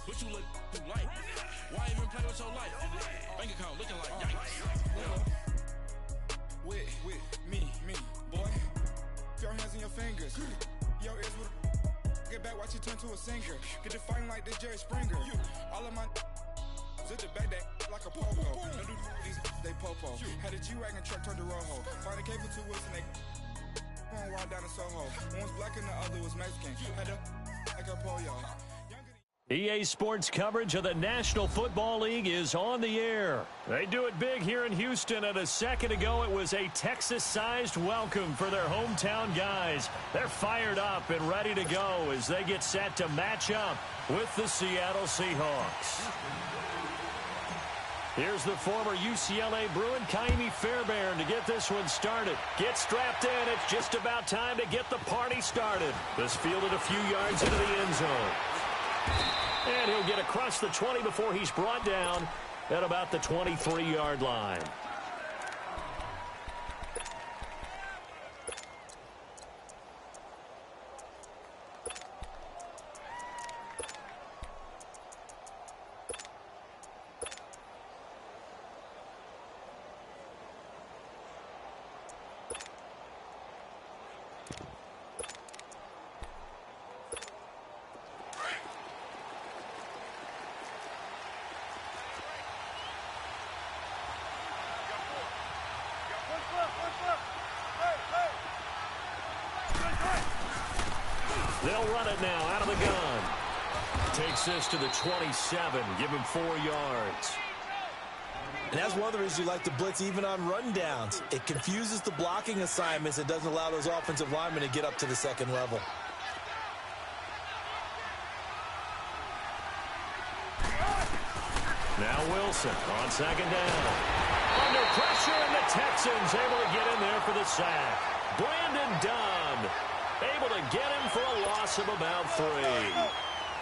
What you look like? Why even play with your life? Bank account looking like yikes. With me, boy. Keep your hands on your fingers. Your ears with get back, watch you turn to a singer. Get to fighting like this Jerry Springer. All of my zip the back that like a pogo. No do these they popo. Had a G-Wagon truck turned to Rojo. Find a cable 2 wheels and they going wild down in Soho. One was black and the other was Mexican. Had a like a pollo. EA Sports coverage of the National Football League is on the air. They do it big here in Houston, and a second ago it was a Texas-sized welcome for their hometown guys. They're fired up and ready to go as they get set to match up with the Seattle Seahawks. Here's the former UCLA Bruin, Ka'imi Fairbairn, to get this one started. Get strapped in. It's just about time to get the party started. This fielded a few yards into the end zone. And he'll get across the 20 before he's brought down at about the 23-yard line. They'll run it now out of the gun. Takes this to the 27. Give him 4 yards. And that's one of the reasons you like to blitz even on rundowns. It confuses the blocking assignments. It doesn't allow those offensive linemen to get up to the second level. Now Wilson on second down. Under pressure, and the Texans able to get in there for the sack. Brandon Dunn able to get him for a loss of about 3.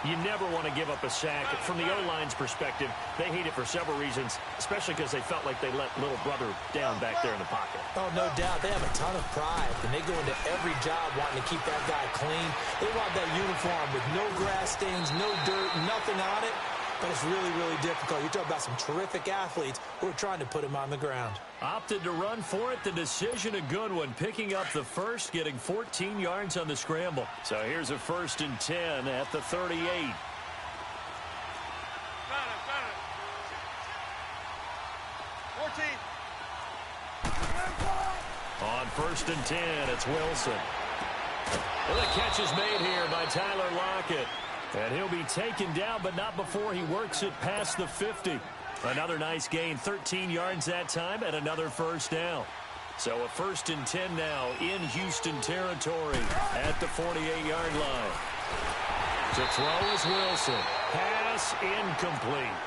You never want to give up a sack. From the O-line's perspective, they hate it for several reasons, especially because they felt like they let little brother down back there in the pocket. Oh, no doubt. They have a ton of pride, and they go into every job wanting to keep that guy clean. They want that uniform with no grass stains, no dirt, nothing on it. But it's really, really difficult. You're talking about some terrific athletes who are trying to put him on the ground. Opted to run for it. The decision a good one. Picking up the first, getting 14 yards on the scramble. So here's a 1st and 10 at the 38. On 1st and 10, it's Wilson. And the catch is made here by Tyler Lockett. And he'll be taken down, but not before he works it past the 50. Another nice gain, 13 yards that time, and another first down. So a 1st and 10 now in Houston territory at the 48-yard line. To throw is Wilson. Pass incomplete.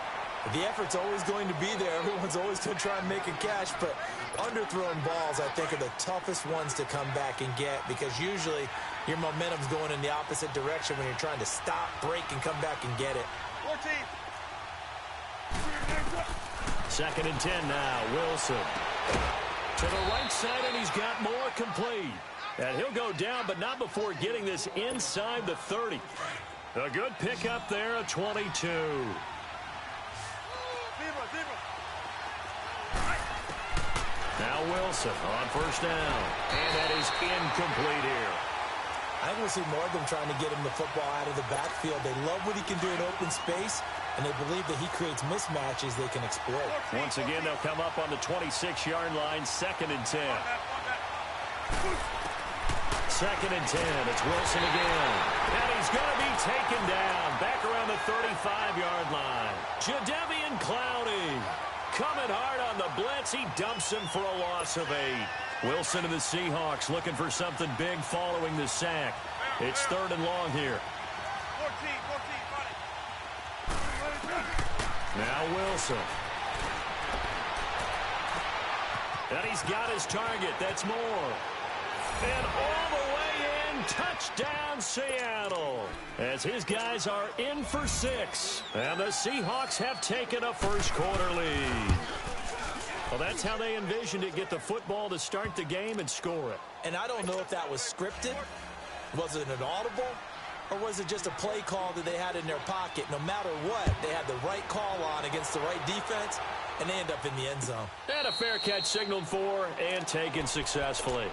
The effort's always going to be there. Everyone's always going to try and make a catch, but underthrown balls, I think, are the toughest ones to come back and get because usually your momentum's going in the opposite direction when you're trying to stop, break, and come back and get it. 14. 2nd and 10 now. Wilson. To the right side, and he's got more complete. And he'll go down, but not before getting this inside the 30. A good pickup there, a 22. Now Wilson on 1st down. And that is incomplete here. I think we'll see more of them trying to get him the football out of the backfield. They love what he can do in open space, and they believe that he creates mismatches they can exploit. Once again, they'll come up on the 26-yard line, 2nd and 10. 2nd and 10. It's Wilson again. And he's going to be taken down back around the 35-yard line. Jadeveon Clowney coming hard on the blitz. He dumps him for a loss of 8. Wilson and the Seahawks looking for something big following the sack. It's 3rd and long here. 14. Now Wilson. And he's got his target. That's Moore. And all the way in, touchdown Seattle. As his guys are in for 6. And the Seahawks have taken a first-quarter lead. Well, that's how they envisioned it. Get the football to start the game and score it. And I don't know if that was scripted. Was it an audible? or was it just a play call that they had in their pocket? No matter what, they had the right call on against the right defense, and they end up in the end zone. And a fair catch signaled for and taken successfully.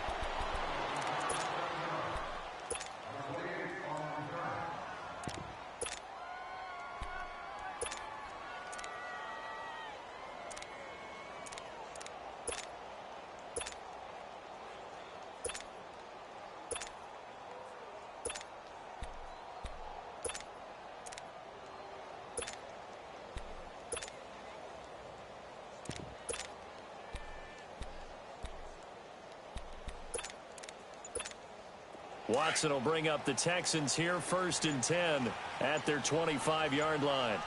Watson will bring up the Texans here, 1st and 10 at their 25-yard line.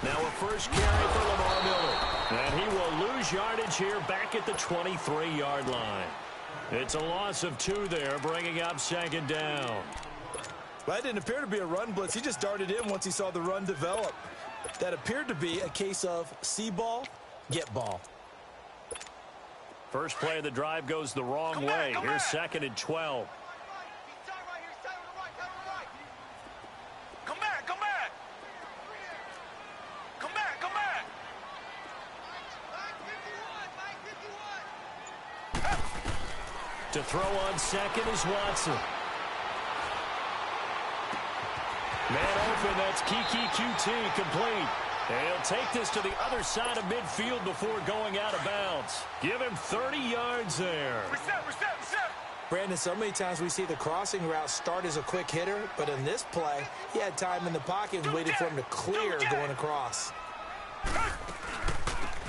Now a first carry for Lamar Miller. And he will lose yardage here back at the 23-yard line. It's a loss of 2 there, bringing up 2nd down. Well, that didn't appear to be a run blitz. He just darted in once he saw the run develop. That appeared to be a case of see ball, get ball. First play of the drive goes the wrong way. Here's 2nd and 12. Come back, come back. Come back, come back. To throw on 2nd is Watson. Man open, that's Kiki QT complete. And he'll take this to the other side of midfield before going out of bounds. Give him 30 yards there. Reset. Brandon, so many times we see the crossing route start as a quick hitter, but in this play, he had time in the pocket and waited for him to clear going across.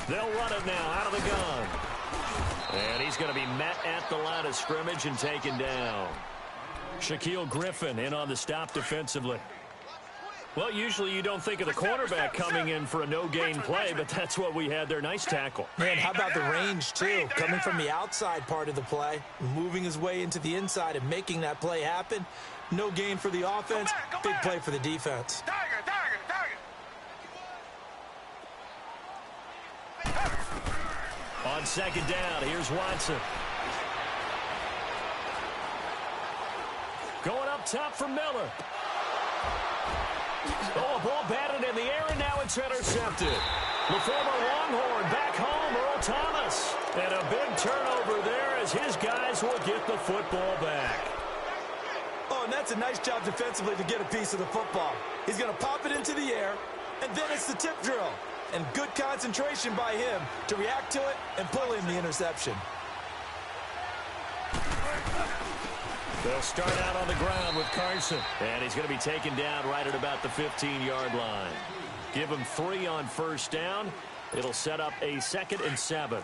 They'll run it now out of the gun. And he's going to be met at the line of scrimmage and taken down. Shaquille Griffin in on the stop defensively. Well, usually you don't think of the cornerback coming in for a no-gain play, but that's what we had there. Nice tackle. Man, how about the range, too? Coming from the outside part of the play, moving his way into the inside and making that play happen. No gain for the offense, big play for the defense. Tiger. On 2nd down, here's Watson. Going up top for Miller. Oh, a ball batted in the air, and now it's intercepted. The former Longhorn back home, Earl Thomas. And a big turnover there as his guys will get the football back. Oh, and that's a nice job defensively to get a piece of the football. He's going to pop it into the air, and then it's the tip drill. And good concentration by him to react to it and pull in the interception. They'll start out on the ground with Carson. And he's going to be taken down right at about the 15-yard line. Give him 3 on 1st down. It'll set up a 2nd and 7.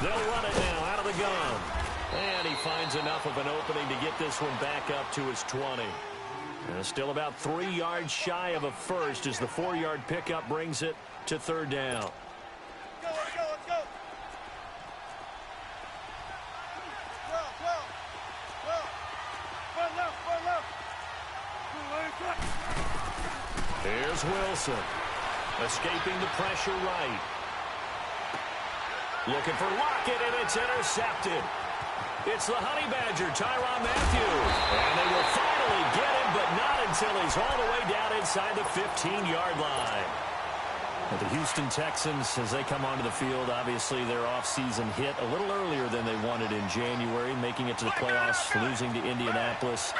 They'll run it now out of the gun. And he finds enough of an opening to get this one back up to his 20. And still about 3 yards shy of a first as the 4-yard pickup brings it to 3rd down. Let's go. Here's Wilson. Escaping the pressure right. Looking for Lockett, and it's intercepted. It's the Honey Badger, Tyrann Mathieu. And they will finally get him, but not until he's all the way down inside the 15-yard line. And the Houston Texans, as they come onto the field, obviously their offseason hit a little earlier than they wanted in January, making it to the playoffs, losing to Indianapolis.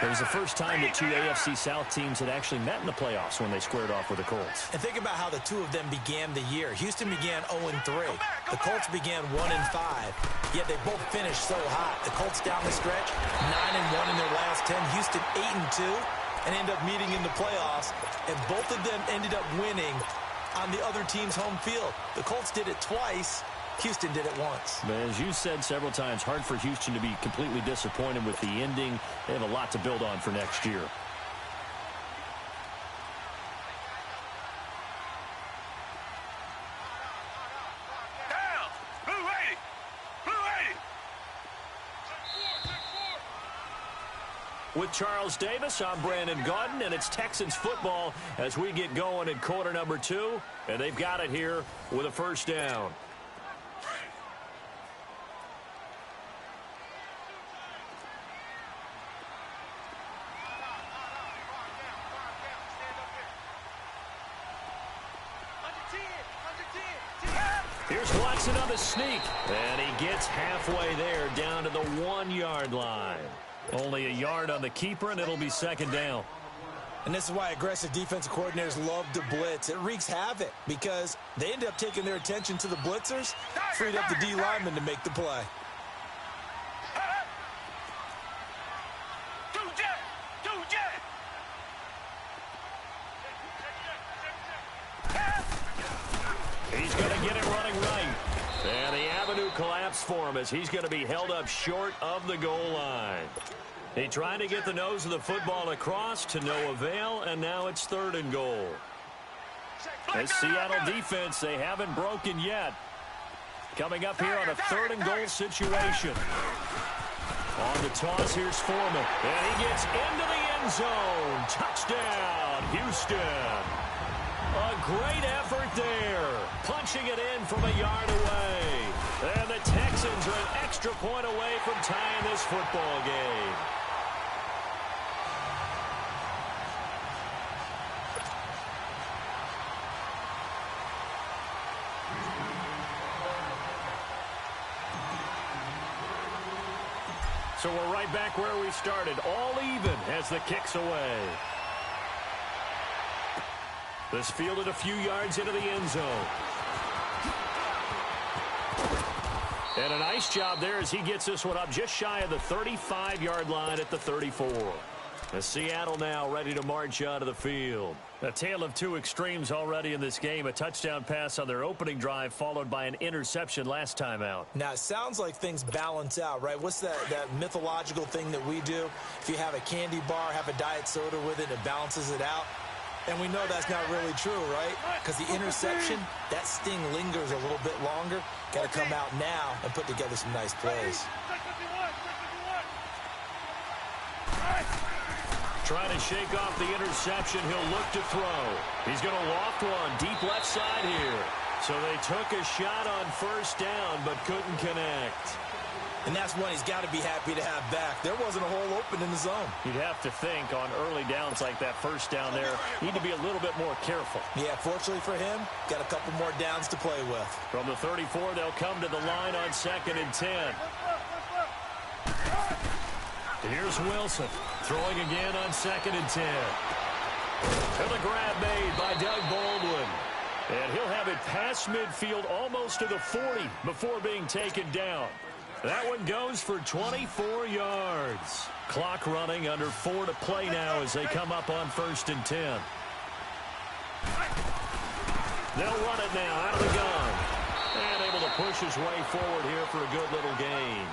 It was the first time that 2 AFC South teams had actually met in the playoffs when they squared off with the Colts. And think about how the two of them began the year. Houston began 0-3. The Colts began 1-5. Yet they both finished so hot. The Colts down the stretch, 9-1 in their last 10. Houston 8-2, and end up meeting in the playoffs. And both of them ended up winning on the other team's home field. The Colts did it twice. Houston did it once. But as you said several times, hard for Houston to be completely disappointed with the ending. They have a lot to build on for next year. Down. Blue 80. With Charles Davis, I'm Brandon Gaudin, and it's Texans football as we get going in quarter number 2, and they've got it here with a first down. Here's Watson on the sneak, and he gets halfway there down to the 1-yard line. Only a yard on the keeper, and it'll be second down. And this is why aggressive defensive coordinators love to blitz. It wreaks havoc because they end up taking their attention to the blitzers, freed up the D lineman to make the play. He's going to get it running right. And the avenue collapsed for him as he's going to be held up short of the goal line. He tried to get the nose of the football across to no avail, and now it's 3rd and goal. This Seattle defense, they haven't broken yet. Coming up here on a 3rd and goal situation. On the toss, here's Foreman. And he gets into the end zone. Touchdown, Houston. A great effort there. Punching it in from a yard away. And the Texans are an extra point away from tying this football game. So we're right back where we started, all even as the kick's away. This fielded a few yards into the end zone. And a nice job there as he gets this one up just shy of the 35-yard line at the 34. The Seattle now ready to march out of the field. A tale of two extremes already in this game. A touchdown pass on their opening drive followed by an interception last time out. Now, it sounds like things balance out, right? What's that mythological thing that we do? If you have a candy bar, have a diet soda with it, it balances it out. And we know that's not really true, right? Because the interception, that sting lingers a little bit longer. Got to come out now and put together some nice plays. Trying to shake off the interception. He'll look to throw. He's going to loft one deep left side here. So they took a shot on first down but couldn't connect. And that's one he's got to be happy to have back. There wasn't a hole open in the zone. You'd have to think on early downs like that first down there, need to be a little bit more careful. Yeah, fortunately for him, got a couple more downs to play with. From the 34, they'll come to the line on 2nd and 10. Here's Wilson throwing again on 2nd and 10. And the grab made by Doug Baldwin. And he'll have it past midfield almost to the 40 before being taken down. That one goes for 24 yards. Clock running, under 4 to play now as they come up on 1st and 10. They'll run it now out of the gun. And able to push his way forward here for a good little gain.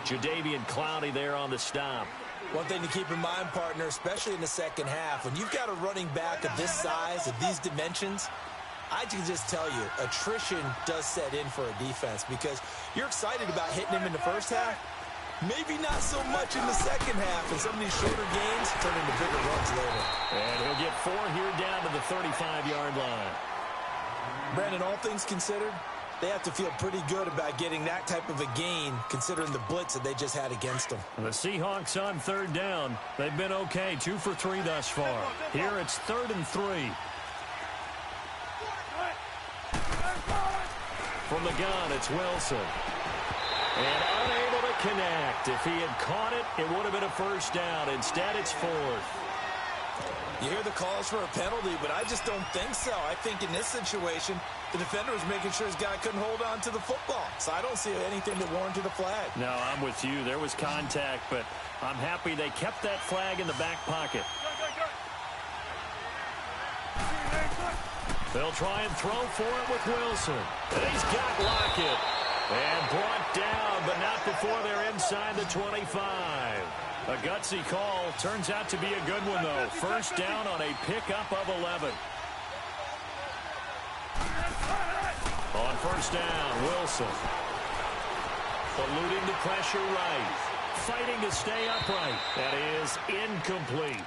Jadeveon Clowney there on the stop. One thing to keep in mind, partner, especially in the second half, when you've got a running back of this size, of these dimensions, I can just tell you, attrition does set in for a defense because you're excited about hitting him in the first half. Maybe not so much in the second half, and some of these shorter games turn into bigger runs later. And he'll get 4 here down to the 35-yard line. Brandon, all things considered, they have to feel pretty good about getting that type of a gain considering the blitz that they just had against them. The Seahawks on 3rd down. They've been okay, 2 for 3 thus far. Here it's 3rd and 3. From the gun, it's Wilson. And unable to connect. If he had caught it, it would have been a first down. Instead, it's 4th. You hear the calls for a penalty, but I just don't think so. I think in this situation, the defender was making sure his guy couldn't hold on to the football. So I don't see anything that warranted a flag. No, I'm with you. There was contact, but I'm happy they kept that flag in the back pocket. They'll try and throw for it with Wilson. And he's got Lockett. And brought down, but not before they're inside the 25. A gutsy call. Turns out to be a good one, though. First down on a pickup of 11. On first down, Wilson. Eluding the pressure right. fighting to stay upright. That is incomplete.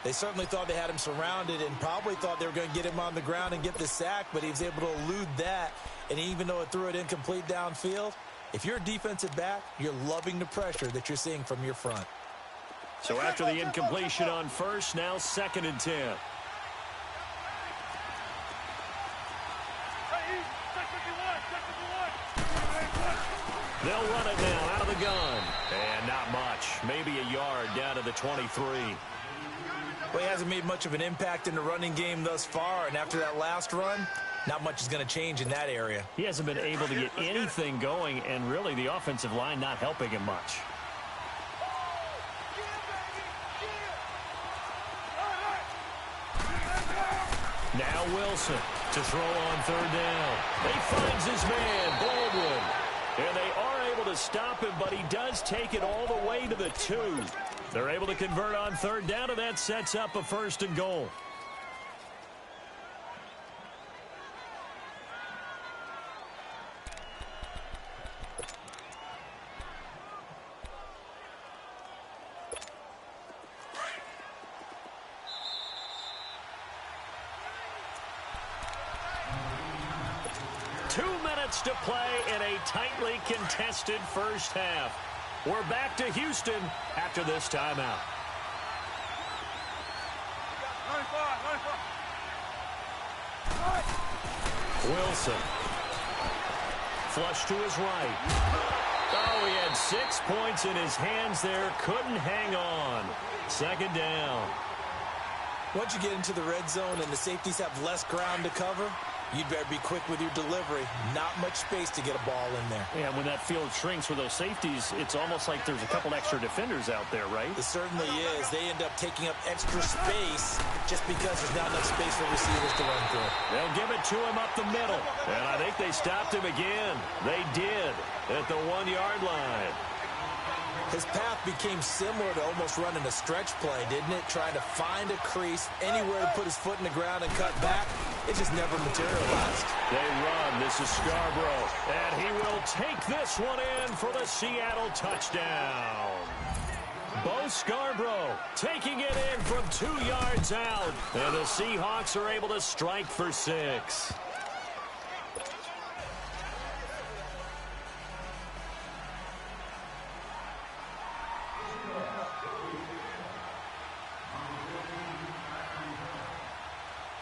They certainly thought they had him surrounded and probably thought they were going to get him on the ground and get the sack, but he was able to elude that. And even though it threw it incomplete downfield, if you're a defensive back, you're loving the pressure that you're seeing from your front. So after the incompletion on first, now 2nd and 10. They'll run it now out of the gun. And not much. Maybe a yard down to the 23. Well, he hasn't made much of an impact in the running game thus far, and after that last run, not much is going to change in that area. He hasn't been able to get anything going, and really the offensive line not helping him much. Now Wilson to throw on 3rd down. He finds his man, Baldwin. And they are able to stop him, but he does take it all the way to the 2. They're able to convert on 3rd down, and that sets up a 1st and goal. To play in a tightly contested first half. We're back to Houston after this timeout. 95. Wilson. Flush to his right. Oh, he had 6 points in his hands there. Couldn't hang on. 2nd down. Once you get into the red zone and the safeties have less ground to cover, you'd better be quick with your delivery. Not much space to get a ball in there. Yeah, when that field shrinks with those safeties, it's almost like there's a couple extra defenders out there, right? It certainly is. They end up taking up extra space just because there's not enough space for receivers to run through. They'll give it to him up the middle. And I think they stopped him again. They did at the 1-yard line. His path became similar to almost running a stretch play, didn't it? Trying to find a crease, anywhere to put his foot in the ground and cut back. It just never materialized. They run. This is Scarborough. And he will take this one in for the Seattle touchdown. Bo Scarborough taking it in from 2 yards out. And the Seahawks are able to strike for 6.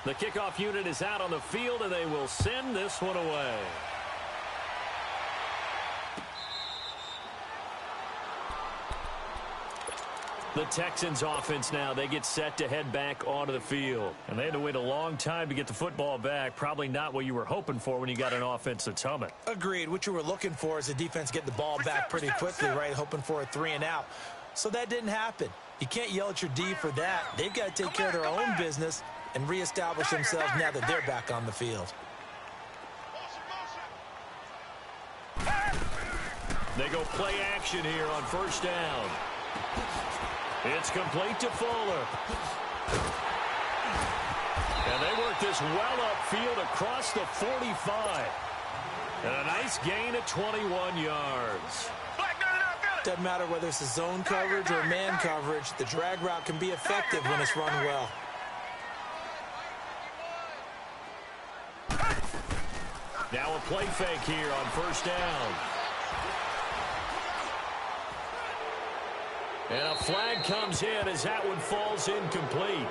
The kickoff unit is out on the field, and they will send this one away. The Texans offense now, they get set to head back onto the field. And they had to wait a long time to get the football back. Probably not what you were hoping for when you got an offense that's humming. Agreed. What you were looking for is the defense get the ball back pretty quickly, right? Hoping for a 3-and-out. So that didn't happen. You can't yell at your D for that. They've got to take care of their own business and reestablish themselves now that they're back on the field. They go play action here on 1st down. It's complete to Fuller. And they work this well upfield across the 45. And a nice gain of 21 yards. Doesn't matter whether it's a zone coverage or man coverage, the drag route can be effective when it's run well. Now a play fake here on 1st down. And a flag comes in as that one falls incomplete.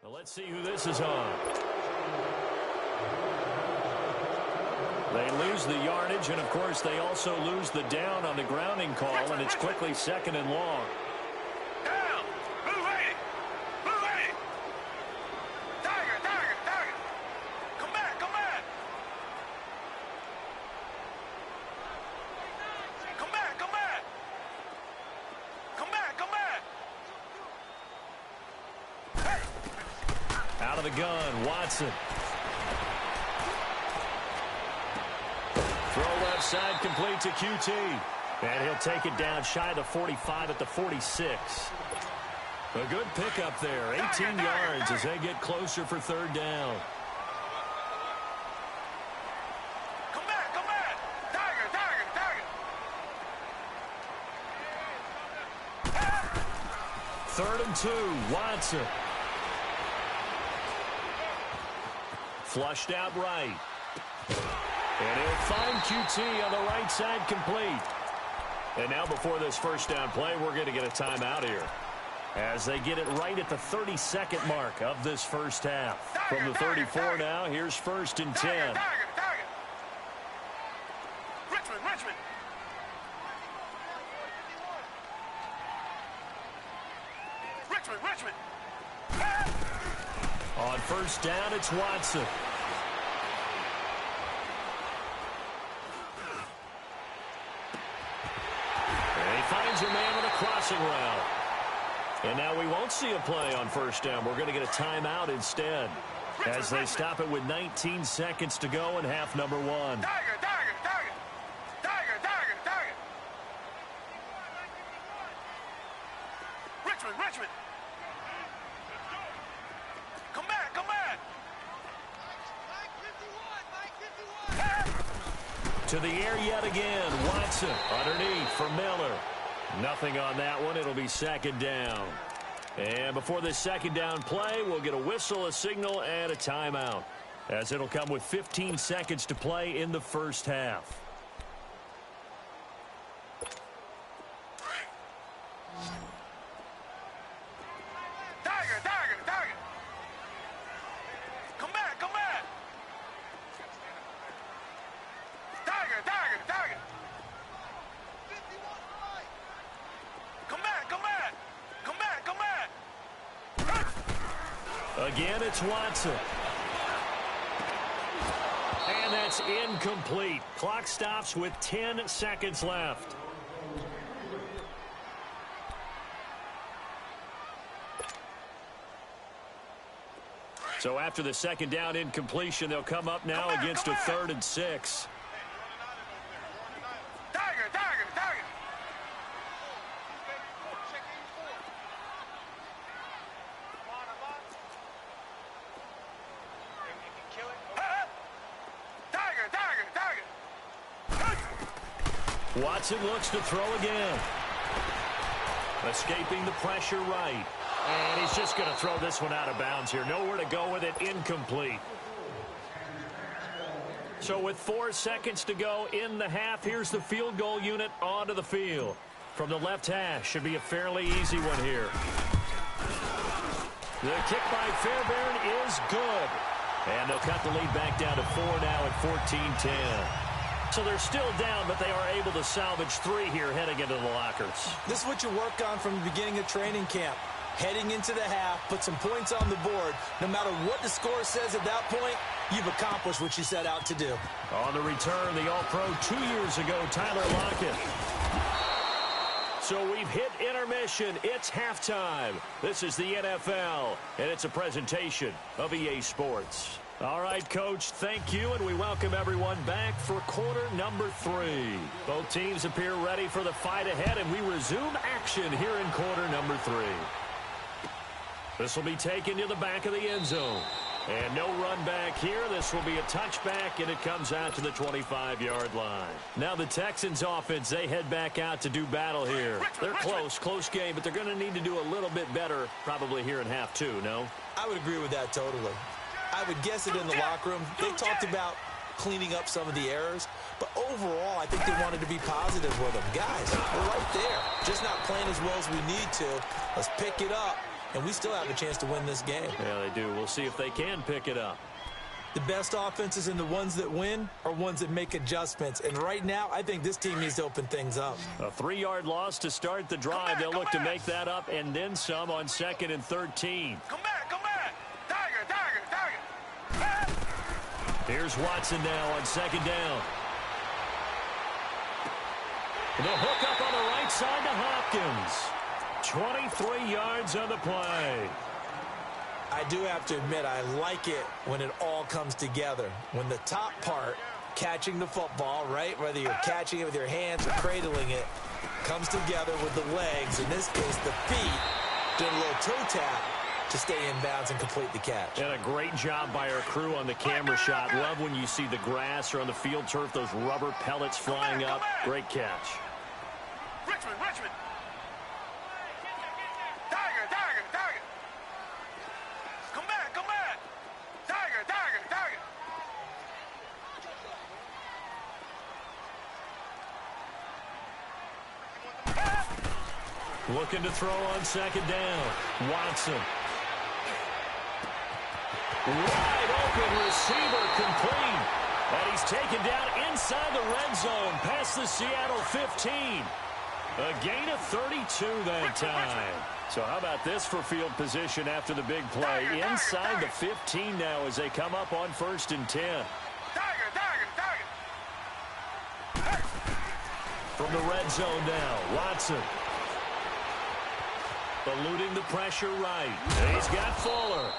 Well, let's see who this is on. They lose the yardage, and of course they also lose the down on the grounding call, and it's quickly 2nd and long. Down! Blue 80! Blue 80! Tiger! Tiger! Tiger! Come back! Come back! Come back! Come back! Come back! Come back! Hey! Out of the gun, Watson. Throw left side complete to QT. And he'll take it down shy of the 45 at the 46. A good pickup there. 18 yards as they get closer for 3rd down. 3rd and 2. Watson. Flushed out right. And he'll find QT on the right side, complete. And now before this first down play, we're going to get a timeout here, as they get it right at the 32nd mark of this first half. From the 34 now, here's 1st and 10. Richmond. On 1st down, it's Watson. And he finds a man on a crossing route. And now we won't see a play on 1st down. We're going to get a timeout instead, as they stop it with 19 seconds to go in half number 1. Tiger. Richmond. Come back. To the air yet again. Watson underneath for Miller. Nothing on that one. It'll be 2nd down. And before this 2nd down play, we'll get a whistle, a signal, and a timeout, as it'll come with 15 seconds to play in the first half. Tiger. Come back. Tiger. Come back. Again, it's Watson. And that's incomplete. Clock stops with 10 seconds left. So after the 2nd down incompletion, they'll come up now against a 3rd and 6. Tiger. Watson looks to throw again. Escaping the pressure right. And he's just going to throw this one out of bounds here. Nowhere to go with it. Incomplete. So with 4 seconds to go in the half, here's the field goal unit onto the field. From the left hash, should be a fairly easy one here. The kick by Fairbairn is good. And they'll cut the lead back down to 4 now at 14-10. So they're still down, but they are able to salvage 3 here heading into the lockers. This is what you work on from the beginning of training camp. Heading into the half, put some points on the board. No matter what the score says at that point, you've accomplished what you set out to do. On the return, the All-Pro 2 years ago, Tyler Lockett. So we've hit intermission. It's halftime. This is the NFL, and it's a presentation of EA Sports. All right, Coach, thank you, and we welcome everyone back for quarter number 3. Both teams appear ready for the fight ahead, and we resume action here in quarter number 3. This will be taken to the back of the end zone. And no run back here. This will be a touchback, and it comes out to the 25-yard line. Now the Texans offense, they head back out to do battle here. They're close game, but they're going to need to do a little bit better probably here in half 2, no? I would agree with that totally. I would guess it in the locker room. They talked about cleaning up some of the errors, but overall, I think they wanted to be positive with them. Guys, we're right there. Just not playing as well as we need to. Let's pick it up, and we still have a chance to win this game. Yeah, they do. We'll see if they can pick it up. The best offenses and the ones that win are ones that make adjustments. And right now, I think this team needs to open things up. A 3-yard loss to start the drive. They'll look to make that up and then some on 2nd and 13. Come back. Tiger. Here's Watson now on 2nd down. The hook up on the right side to Hopkins. 23 yards on the play. I do have to admit, I like it when it all comes together. When the top part, catching the football, right, whether you're catching it with your hands or cradling it, comes together with the legs, in this case the feet, doing a little toe tap to stay in bounds and complete the catch. And a great job by our crew on the camera shot. Love when you see the grass or on the field turf, those rubber pellets flying up. Great catch. Richmond. Tiger. Looking to throw on second down. Watson. Wide open receiver complete. And he's taken down inside the red zone past the Seattle 15. A gain of 32 that time. So how about this for field position after the big play? Inside the 15 now as they come up on 1st and 10. From the red zone now, Watson. Eluding the pressure right. And he's got Fuller.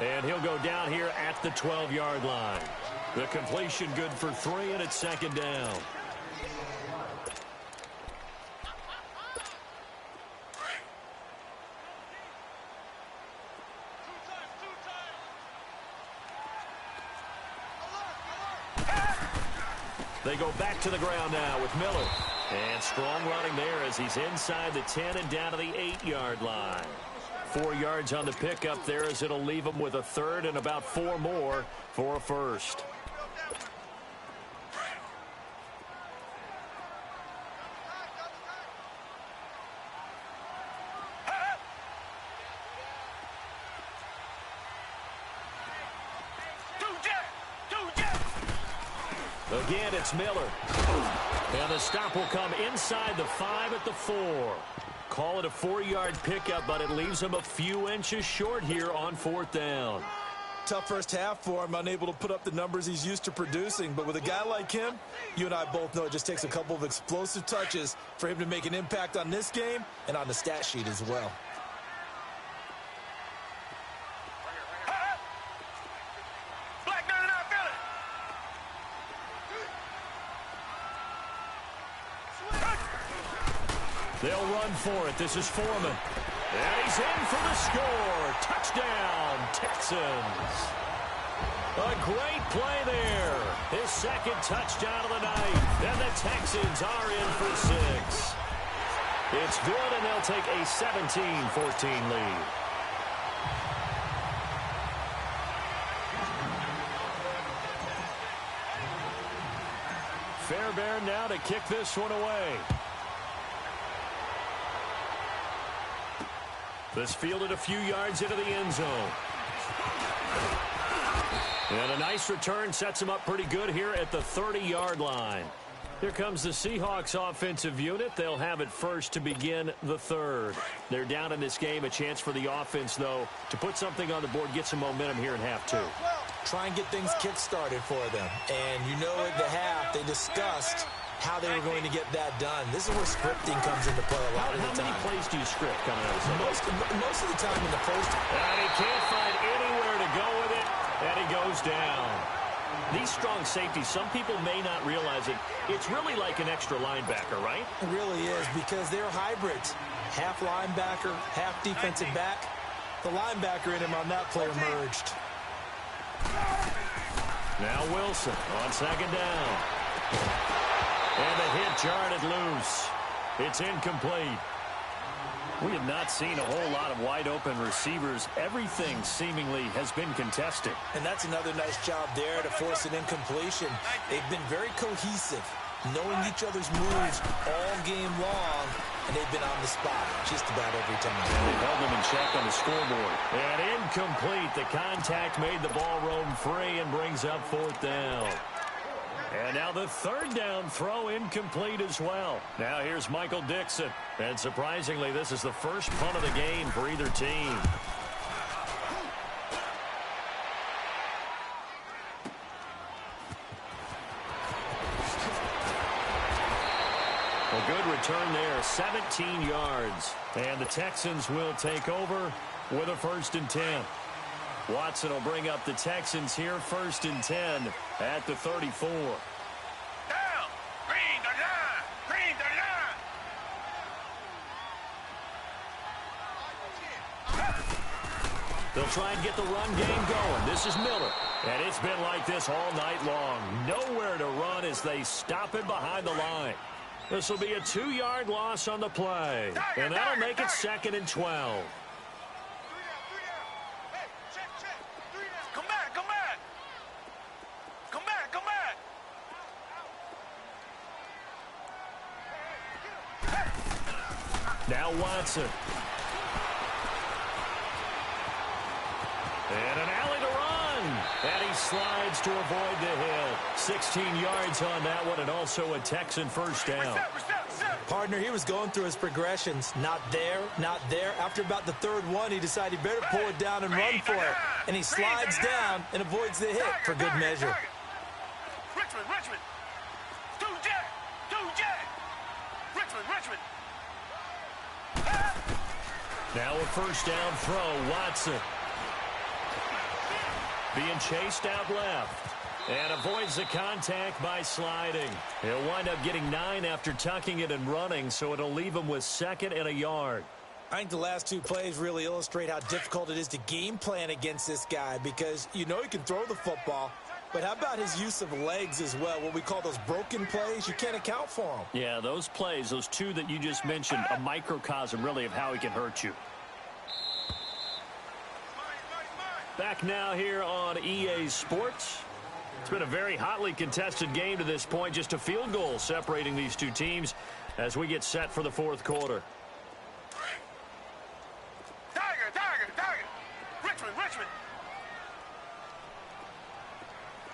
And he'll go down here at the 12-yard line. The completion good for 3, and it's 2nd down. They go back to the ground now with Miller. And strong running there as he's inside the 10 and down to the 8-yard line. 4 yards on the pickup there as it'll leave him with a 3rd and about 4 more for a 1st. Again, it's Miller. And the stop will come inside the 5 at the 4. Call it a 4-yard pickup, but it leaves him a few inches short here on 4th down. Tough first half for him, unable to put up the numbers he's used to producing. But with a guy like him, you and I both know it just takes a couple of explosive touches for him to make an impact on this game and on the stat sheet as well. They'll run for it. This is Foreman. And he's in for the score. Touchdown, Texans. A great play there. His 2nd touchdown of the night. And the Texans are in for 6. It's good, and they'll take a 17-14 lead. Fairbairn now to kick this one away. This fielded a few yards into the end zone. And a nice return sets him up pretty good here at the 30-yard line. Here comes the Seahawks offensive unit. They'll have it first to begin the 3rd. They're down in this game. A chance for the offense, though, to put something on the board, get some momentum here in half 2. Try and get things kick-started for them. And you know at the half they discussed how they were going to get that done. This is where scripting comes into play a lot of the time. How many plays do you script coming out of the second? Most of the time in the first. And he can't find anywhere to go with it, and he goes down. These strong safeties, some people may not realize it. It's really like an extra linebacker, right? It really is, because they're hybrids. Half linebacker, half defensive back. The linebacker in him on that play emerged. Now Wilson on 2nd down. And the hit jarred it loose. It's incomplete. We have not seen a whole lot of wide-open receivers. Everything seemingly has been contested. And that's another nice job there to force an incompletion. They've been very cohesive, knowing each other's moves all game long, and they've been on the spot just about every time. And they held them in check on the scoreboard. And incomplete. The contact made the ball roam free and brings up 4th down. And now the 3rd down throw incomplete as well. Now here's Michael Dixon. And surprisingly, this is the first punt of the game for either team. A good return there, 17 yards. And the Texans will take over with a 1st and 10. Watson will bring up the Texans here, 1st and 10 at the 34. Down! Green 39! Green 39! They'll try and get the run game going. This is Miller. And it's been like this all night long. Nowhere to run as they stop it behind the line. This will be a 2-yard loss on the play. And that'll make it 2nd and 12. Now now Watson. And an alley to run. And he slides to avoid the hit. 16 yards on that one, and also a Texan first down. Partner, he was going through his progressions. Not there, not there. After about the third one, he decided he better pull it down and run for it. And he slides down and avoids the hit for good measure. Richmond. 2J. Richmond. Now a first down throw, Watson. Being chased out left. And avoids the contact by sliding. He'll wind up getting 9 after tucking it and running, so it'll leave him with 2nd and a yard. I think the last 2 plays really illustrate how difficult it is to game plan against this guy, because you know he can throw the football, but how about his use of legs as well? What we call those broken plays, you can't account for them. Yeah, those plays, those 2 that you just mentioned, a microcosm really of how he can hurt you. Back now here on EA Sports. It's been a very hotly contested game to this point. Just a field goal separating these 2 teams as we get set for the 4th quarter. Tiger. Richmond.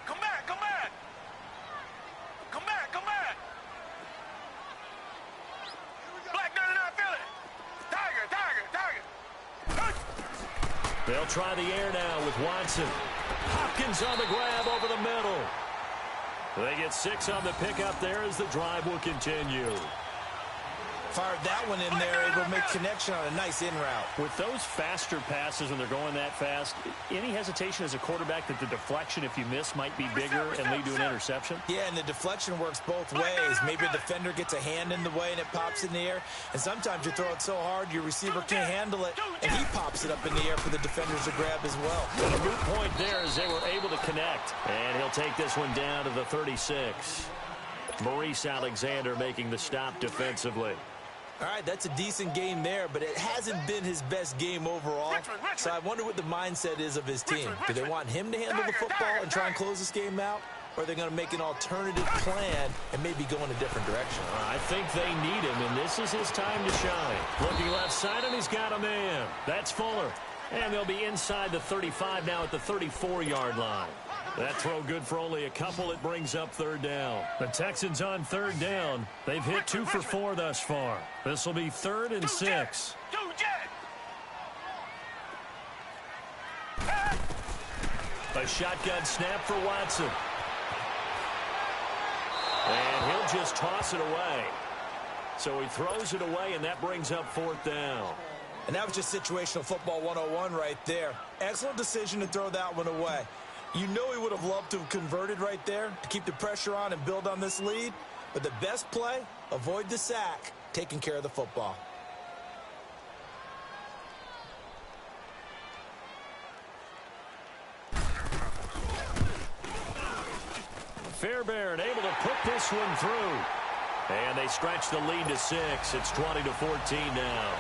Come back. Black 99 Philly. Tiger. They'll try the air now with Watson. Hopkins on the grab over the middle. They get 6 on the pickup there as the drive will continue. Fired that one in there, able to make connection on a nice in route. With those faster passes when they're going that fast, any hesitation as a quarterback that the deflection, if you miss, might be bigger and lead to an interception? Yeah, and the deflection works both ways. Maybe a defender gets a hand in the way and it pops in the air. And sometimes you throw it so hard your receiver can't handle it, and he pops it up in the air for the defenders to grab as well. And a moot point there as they were able to connect. And he'll take this one down to the 36. Maurice Alexander making the stop defensively. All right, that's a decent game there, but it hasn't been his best game overall. So I wonder what the mindset is of his team. Do they want him to handle the football and try and close this game out? Or are they going to make an alternative plan and maybe go in a different direction? I think they need him, and this is his time to shine. Looking left side, and he's got a man. That's Fuller. And they'll be inside the 35 now at the 34-yard line. That throw good for only a couple. It brings up 3rd down. The Texans on 3rd down. They've hit 2 for 4 thus far. This will be 3rd and 6. A shotgun snap for Watson. And he'll just toss it away. So he throws it away, and that brings up 4th down. And that was just situational football 101 right there. Excellent decision to throw that one away. You know he would have loved to have converted right there to keep the pressure on and build on this lead. But the best play, avoid the sack, taking care of the football. Fairbairn able to put this one through. And they stretch the lead to 6. It's 20-14 now.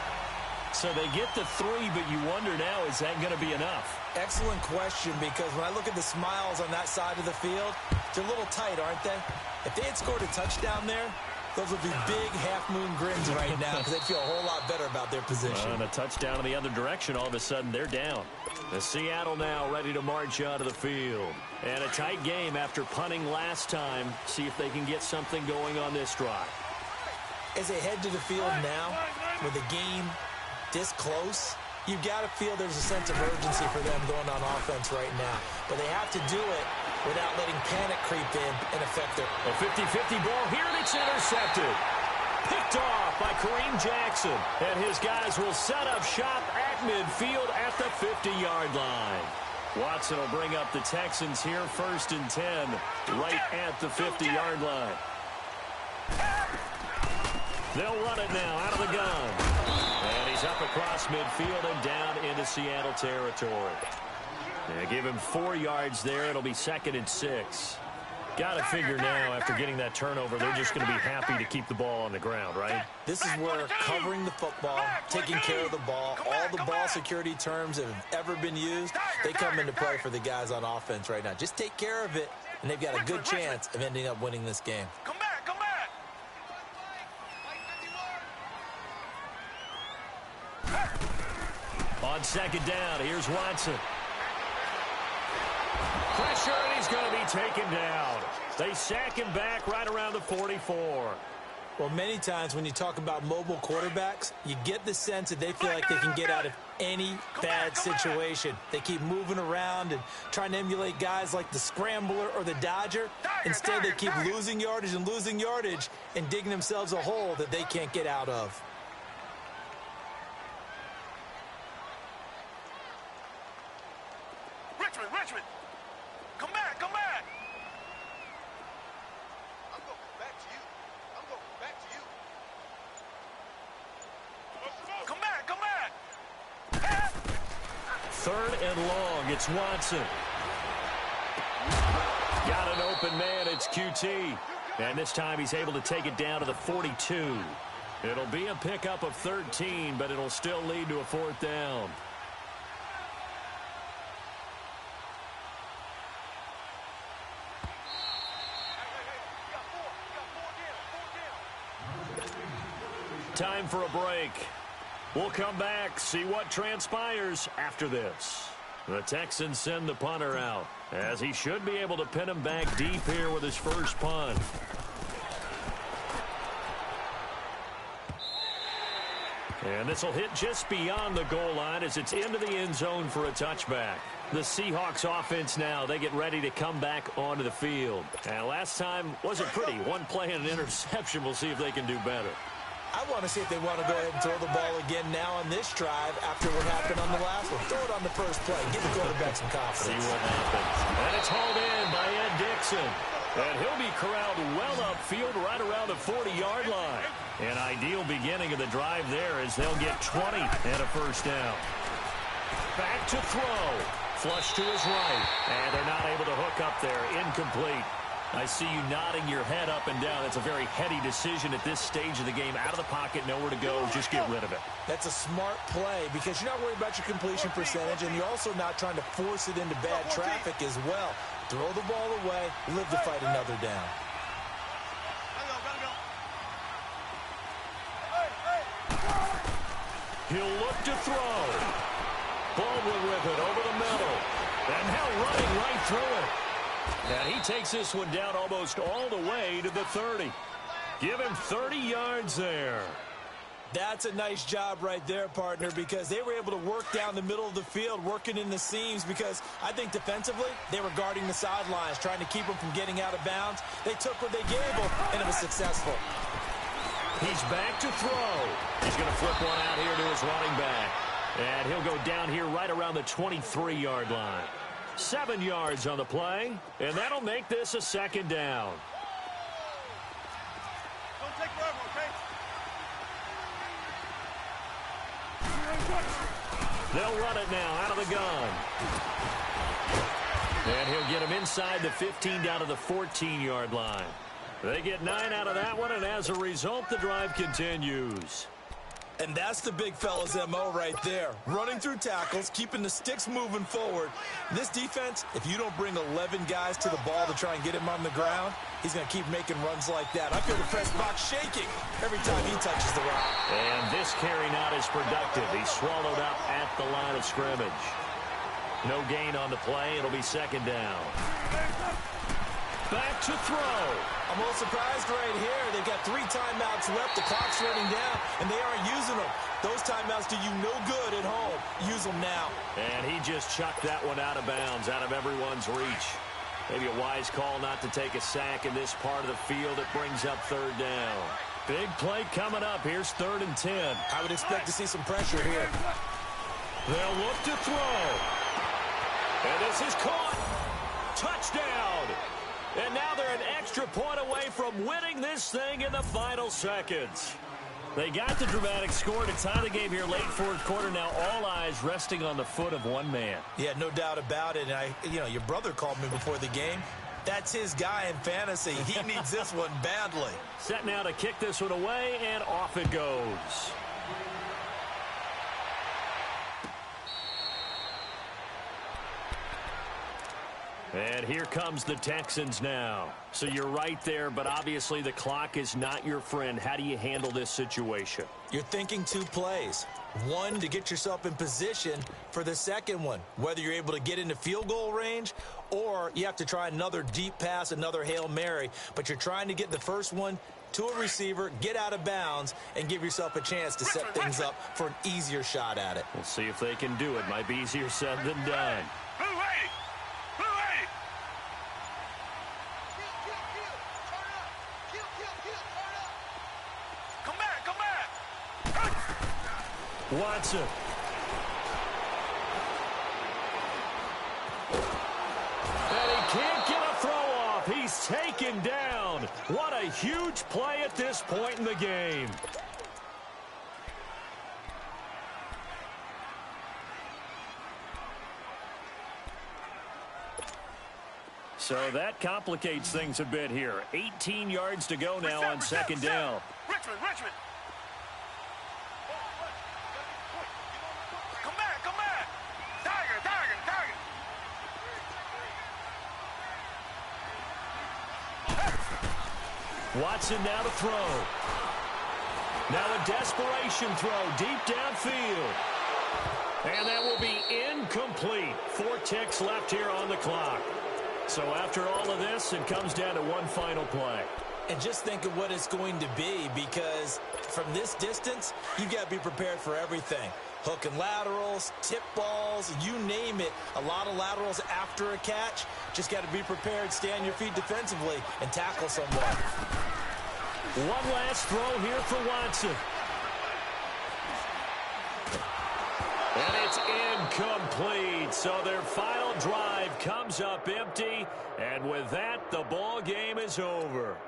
So they get the 3, but you wonder now, is that going to be enough? Excellent question, because when I look at the smiles on that side of the field, they're a little tight, aren't they? If they had scored a touchdown there, those would be big half-moon grins right now because they'd feel a whole lot better about their position. And a touchdown in the other direction, all of a sudden they're down. The Seattle now ready to march out of the field. And a tight game after punting last time. See if they can get something going on this drive. As they head to the field now, with the game this close, you've got to feel there's a sense of urgency for them going on offense right now. But they have to do it without letting panic creep in and affect their... A 50-50 ball here, and it's intercepted. Picked off by Kareem Jackson. And his guys will set up shop at midfield at the 50-yard line. Watson will bring up the Texans here, 1st and 10, right at the 50-yard line. They'll run it now out of the gun. And he's up across midfield and down into Seattle territory. They give him 4 yards there. It'll be 2nd and 6. Got to figure now, after getting that turnover, they're just going to be happy to keep the ball on the ground, right? This is where covering the football, taking care of the ball, all the ball security terms that have ever been used, they come into play for the guys on offense right now. Just take care of it, and they've got a good chance of ending up winning this game. Come back, come back. On second down, here's Watson. Pressure, and he's going to be taken down. They sack him back right around the 44. Well, many times when you talk about mobile quarterbacks, you get the sense that they feel like they can get out of any bad situation. They keep moving around and trying to emulate guys like the Scrambler or the Dodger. Instead, they keep losing yardage and digging themselves a hole that they can't get out of. Richmond! Come back! I'm going back to you. Come back! Third and long, it's Watson. Got an open man, it's QT. And this time he's able to take it down to the 42. It'll be a pickup of 13, but it'll still lead to a fourth down. Time for a break. We'll come back, see what transpires after this. The Texans send the punter out, as he should be able to pin him back deep here with his first punt. And this will hit just beyond the goal line as it's into the end zone for a touchback. The Seahawks offense now, they get ready to come back onto the field. And last time wasn't pretty. One play and an interception. We'll see if they can do better. I want to see if they want to go ahead and throw the ball again now on this drive after what happened on the last one. Throw it on the first play. Give the quarterback some confidence. See what happens. And it's hauled in by Ed Dixon. And he'll be corralled well upfield right around the 40-yard line. An ideal beginning of the drive there as they'll get 20 and a first down. Back to throw. Flush to his right. And they're not able to hook up there. Incomplete. I see you nodding your head up and down. That's a very heady decision at this stage of the game. Out of the pocket, nowhere to go. Just get rid of it. That's a smart play because you're not worried about your completion percentage, and you're also not trying to force it into bad traffic as well. Throw the ball away, live to fight another down. He'll look to throw. Baldwin with it over the middle. And now running right through it. And he takes this one down almost all the way to the 30. Give him 30 yards there. That's a nice job right there, partner, because they were able to work down the middle of the field, working in the seams, because I think defensively they were guarding the sidelines, trying to keep them from getting out of bounds. They took what they gave them, and it was successful. He's back to throw. He's going to flip one out here to his running back. And he'll go down here right around the 23-yard line. 7 yards on the play, and that'll make this a second down. Don't take forever, okay? They'll run it now out of the gun. And he'll get him inside the 15 down to the 14-yard line. They get 9 out of that one, and as a result, the drive continues. And that's the big fella's MO right there. Running through tackles, keeping the sticks moving forward. This defense, if you don't bring 11 guys to the ball to try and get him on the ground, he's going to keep making runs like that. I feel the press box shaking every time he touches the rock. And this carry not as productive. He's swallowed up at the line of scrimmage. No gain on the play. It'll be second down. Back to throw. I'm a little surprised right here. They've got 3 timeouts left. The clock's running down, and they aren't using them. Those timeouts do you no good at home. Use them now. And he just chucked that one out of bounds, out of everyone's reach. Maybe a wise call not to take a sack in this part of the field. It brings up third down. Big play coming up. Here's 3rd and 10. I would expect to see some pressure here. They'll look to throw. And this is caught. Touchdown. And now they're an extra point away from winning this thing in the final seconds. They got the dramatic score to tie the game here late fourth quarter. Now all eyes resting on the foot of one man. Yeah, no doubt about it. And your brother called me before the game. That's his guy in fantasy. He needs this one badly. Set now to kick this one away, and off it goes. And here comes the Texans now. So you're right there, but obviously the clock is not your friend. How do you handle this situation? You're thinking 2 plays. One, to get yourself in position for the second one, whether you're able to get into field goal range or you have to try another deep pass, another Hail Mary. But you're trying to get the first one to a receiver, get out of bounds, and give yourself a chance to set things up for an easier shot at it. We'll see if they can do it. Might be easier said than done. Blue 80! Blue 80! Come back, come back! Watson. And he can't get a throw off. He's taken down. What a huge play at this point in the game. So that complicates things a bit here. 18 yards to go now on second down. Richmond, Richmond! Come back, come back! Tiger, Tiger, Tiger! Watson now to throw. Now a desperation throw deep downfield. And that will be incomplete. 4 ticks left here on the clock. So after all of this, it comes down to one final play. And just think of what it's going to be, because from this distance, you've got to be prepared for everything. Hook and laterals, tip balls, you name it. A lot of laterals after a catch. Just got to be prepared, stay on your feet defensively, and tackle someone. One last throw here for Watson. And it's incomplete. So their final drive comes up empty. And with that, the ball game is over.